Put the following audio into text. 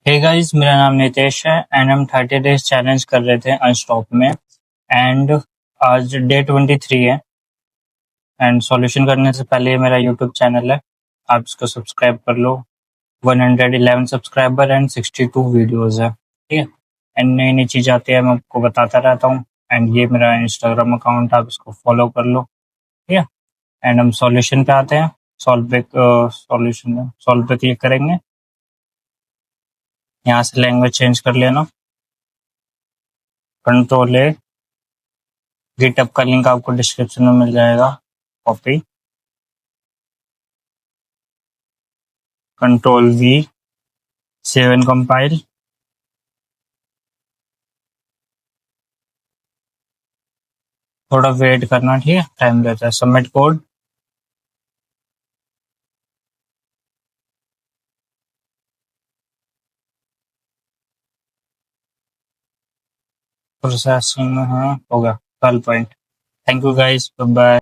Hey guys, मेरा नाम नितेश है एंड हम 30 डेज चैलेंज कर रहे थे अनस्टॉप में। एंड आज डे 23 है। एंड सॉल्यूशन करने से पहले ये मेरा यूट्यूब चैनल है, आप इसको सब्सक्राइब कर लो। 111 सब्सक्राइबर एंड 62 वीडियोस है, ठीक है। एंड नई नई चीज़ आती है, मैं आपको बताता रहता हूँ। एंड ये मेरा इंस्टाग्राम अकाउंट, आप इसको फॉलो कर लो, ठीक है। एंड हम सॉल्यूशन पे आते हैं। सॉल्व पे क्लिक करेंगे। यहाँ से लैंग्वेज चेंज कर लेना, कंट्रोल ए। गिटहब का लिंक आपको डिस्क्रिप्शन में मिल जाएगा, copy, control we, save and compile. थोड़ा वेट करना, ठीक है, टाइम रहता है। सबमिट कोड, प्रोसेसिंग में है, हो गया 12 point. Thank you guys, bye bye.